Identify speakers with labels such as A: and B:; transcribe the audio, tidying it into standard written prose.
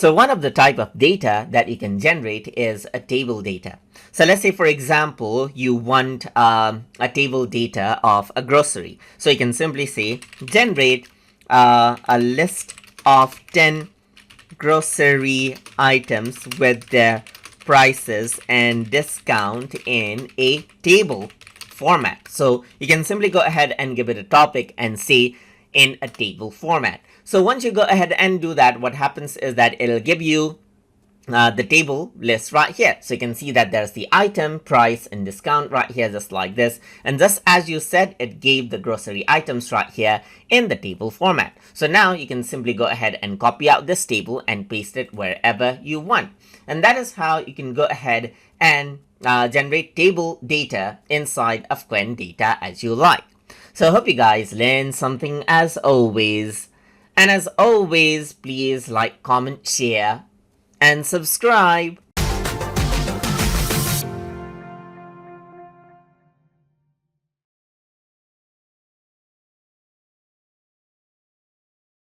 A: So one of the type of data that you can generate is a table data. So let's say, for example, you want a table data of a grocery. So you can simply say generate a list of 10 grocery items with their prices and discount in a table format. So you can simply go ahead and give it a topic and say in a table format. So once you go ahead and do that, what happens is that it'll give you the table list right here. So you can see that there's the item, price, and discount right here, just like this. And just as you said, it gave the grocery items right here in the table format. So now you can simply go ahead and copy out this table and paste it wherever you want. And that is how you can go ahead and generate table data inside of Qwen Data as you like. So I hope you guys learned something as always. And as always, please like, comment, share, and subscribe.